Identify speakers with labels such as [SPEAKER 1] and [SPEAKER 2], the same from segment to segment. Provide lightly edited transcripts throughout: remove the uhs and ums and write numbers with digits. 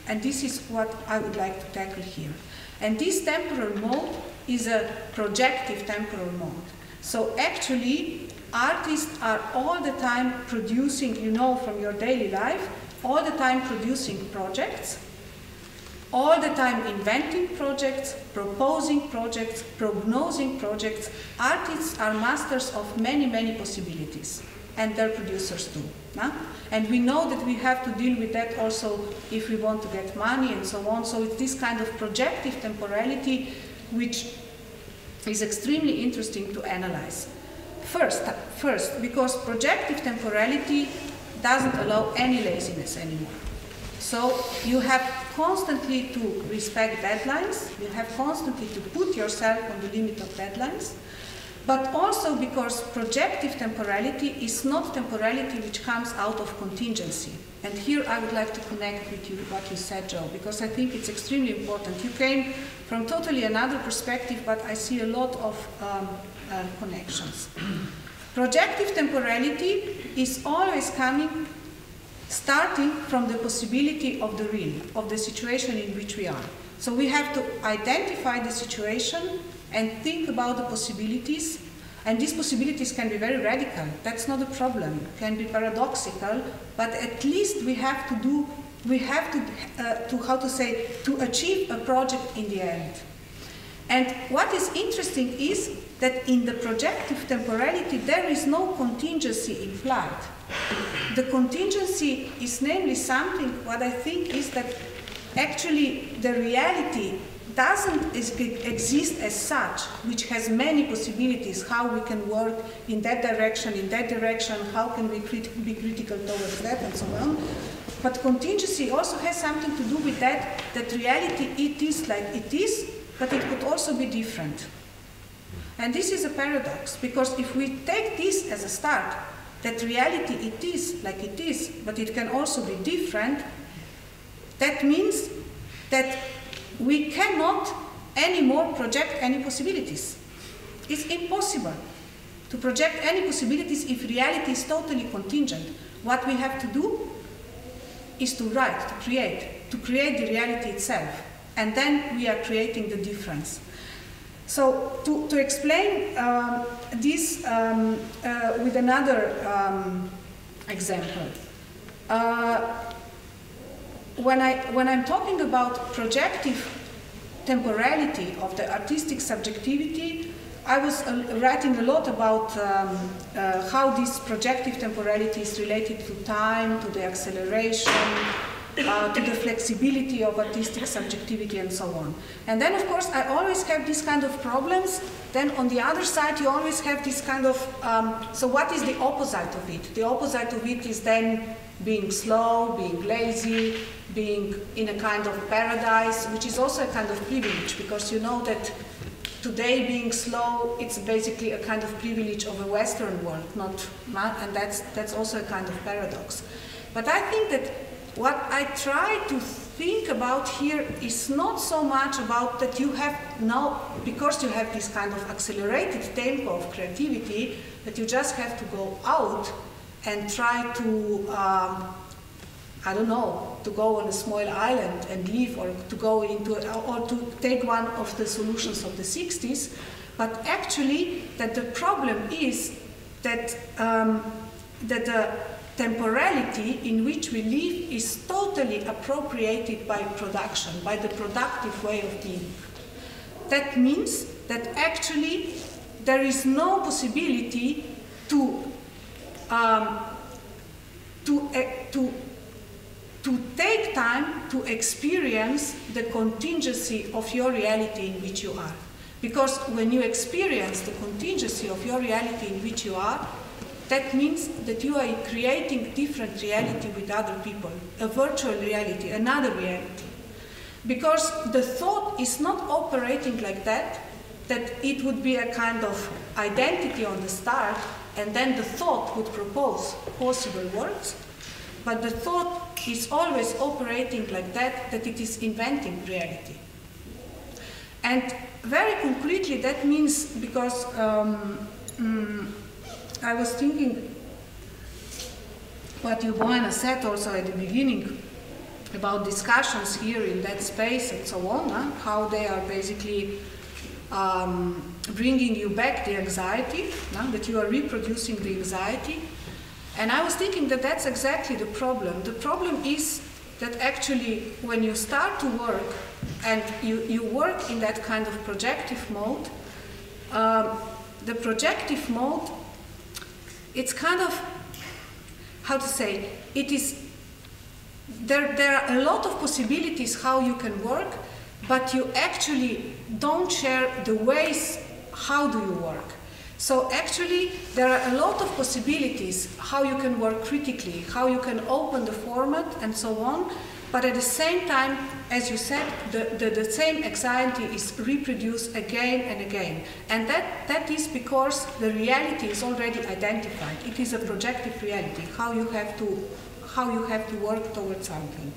[SPEAKER 1] And this is what I would like to tackle here. And this temporal mode is a projective temporal mode. So actually, artists are all the time producing, you know, from your daily life, all the time producing projects, all the time inventing projects, proposing projects, prognosing projects. Artists are masters of many, many possibilities, and their producers too. No? And we know that we have to deal with that also if we want to get money and so on. So it's this kind of projective temporality which is extremely interesting to analyze. First, because projective temporality doesn't allow any laziness anymore. So you have constantly to respect deadlines, you have constantly to put yourself on the limit of deadlines, but also because projective temporality is not temporality which comes out of contingency. And here I would like to connect with you what you said, Joe, because I think it's extremely important. You came from totally another perspective, but I see a lot of connections. Projective temporality is always starting from the possibility of the real, of the situation in which we are. So we have to identify the situation and think about the possibilities, and these possibilities can be very radical. That's not a problem. Can be paradoxical, but at least we have to to achieve a project in the end. And what is interesting is that in the projective temporality there is no contingency implied. The contingency is namely something, what I think is that actually the reality doesn't exist as such, which has many possibilities, how we can work in that direction, how can we be critical towards that, and so on. But contingency also has something to do with that reality, it is like it is, but it could also be different. And this is a paradox, because if we take this as a start, that reality it is like it is, but it can also be different, that means that we cannot anymore project any possibilities. It's impossible to project any possibilities if reality is totally contingent. What we have to do is to write, to create the reality itself. And then we are creating the difference. So to explain this with another example, when I'm talking about projective temporality of the artistic subjectivity, I was writing a lot about how this projective temporality is related to time, to the acceleration, to the flexibility of artistic subjectivity and so on. And then of course I always have these kind of problems. Then on the other side you always have this kind of, so what is the opposite of it? The opposite of it is then being slow, being lazy, being in a kind of paradise, which is also a kind of privilege, because you know that today being slow, it's basically a kind of privilege of a Western world, and that's also a kind of paradox. But I think that what I try to think about here is not so much about that you have now, because you have this kind of accelerated tempo of creativity, that you just have to go out and try to, I don't know, to go on a small island and live, or to go into, or to take one of the solutions of the 60s, but actually that the problem is that the temporality in which we live is totally appropriated by production, by the productive way of being. That means that actually there is no possibility to take time to experience the contingency of your reality in which you are. Because when you experience the contingency of your reality in which you are, that means that you are creating different reality with other people, a virtual reality, another reality. Because the thought is not operating like that it would be a kind of identity on the start, and then the thought would propose possible words, but the thought is always operating like that it is inventing reality. And very concretely that means, because I was thinking what Bojana said also at the beginning, about discussions here in that space and so on, how they are basically bringing you back the anxiety, that you are reproducing the anxiety. And I was thinking that that's exactly the problem. The problem is that actually when you start to work and you work in that kind of projective mode, the projective mode, it's kind of, how to say, it is, there are a lot of possibilities how you can work, but you actually don't share the ways how do you work. So actually there are a lot of possibilities how you can work critically, how you can open the format and so on, but at the same time, as you said, the same anxiety is reproduced again and again. And that is because the reality is already identified. It is a projective reality, how you have to work towards something.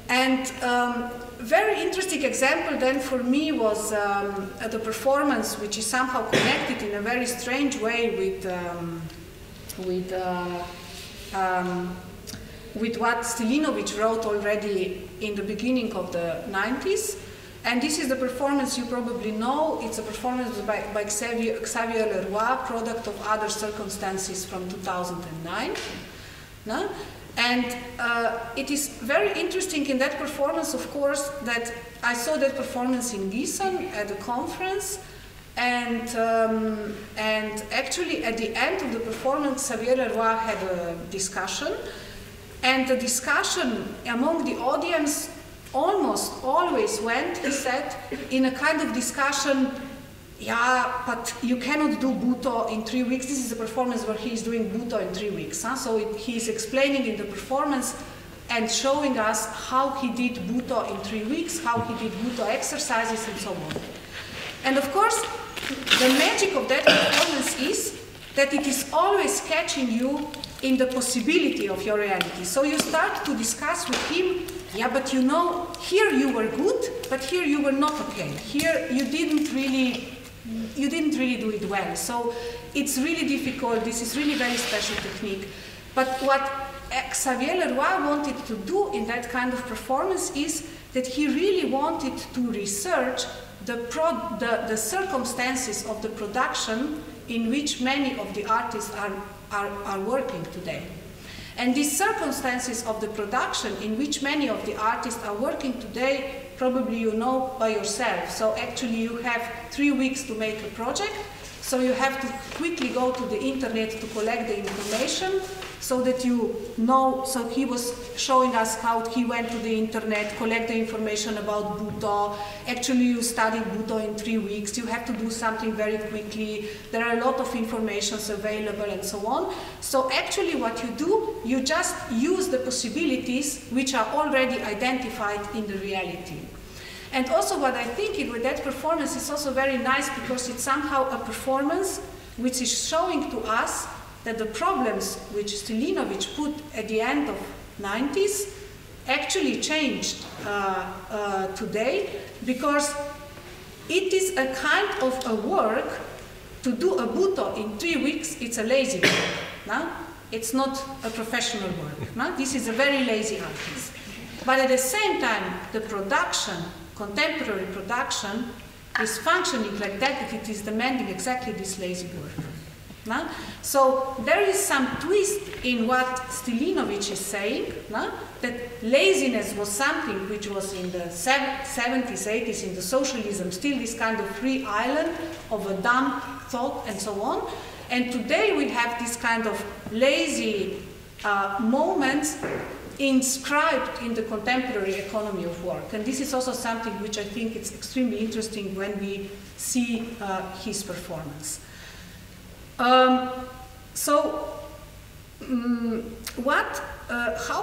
[SPEAKER 1] And very interesting example then for me was the performance, which is somehow connected in a very strange way with what Stilinovic wrote already in the beginning of the 90s. And this is the performance you probably know. It's a performance by Xavier Leroy, product of other circumstances from 2009. No? And it is very interesting in that performance, of course, that I saw that performance in Gießen at the conference, and actually at the end of the performance, Xavier Leroy had a discussion, and the discussion among the audience almost always went, he said, in a kind of discussion, yeah, but you cannot do Buto in 3 weeks. This is a performance where he is doing Buto in 3 weeks. So he is explaining in the performance and showing us how he did Buto in 3 weeks, how he did Buto exercises and so on. And of course, the magic of that performance is that it is always catching you in the possibility of your reality. So you start to discuss with him, yeah, but you know, here you were good, but here you were not okay. Here you didn't really do it well. So it's really difficult. This is really very special technique. But what Xavier Leroy wanted to do in that kind of performance is that he really wanted to research the circumstances of the production in which many of the artists are working today. And these circumstances of the production in which many of the artists are working today, probably you know by yourself. So actually you have 3 weeks to make a project, so you have to quickly go to the internet to collect the information so that you know. So he was showing us how he went to the internet, collect the information about Buto. Actually you study Buto in 3 weeks, you have to do something very quickly, there are a lot of informations available and so on. So actually what you do, you just use the possibilities which are already identified in the reality. And also what I think with that performance is also very nice because it's somehow a performance which is showing to us that the problems which Stilinovic put at the end of 90s actually changed today, because it is a kind of a work to do a Buto in 3 weeks. It's a lazy work. No? It's not a professional work. No? This is a very lazy artist. But at the same time, the production, contemporary production, is functioning like that it is demanding exactly this lazy work. No? So there is some twist in what Stilinovic is saying, no? That laziness was something which was in the 70s, 80s, in the socialism, still this kind of free island of a dumb thought and so on. And today we have this kind of lazy moments inscribed in the contemporary economy of work. And this is also something which I think is extremely interesting when we see his performance. How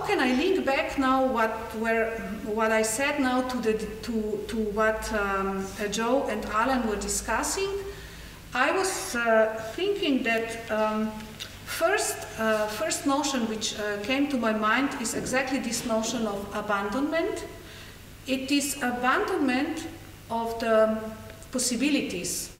[SPEAKER 1] can I link back now what I said now to what Joe and Alan were discussing? I was thinking that first notion which came to my mind is exactly this notion of abandonment. It is abandonment of the possibilities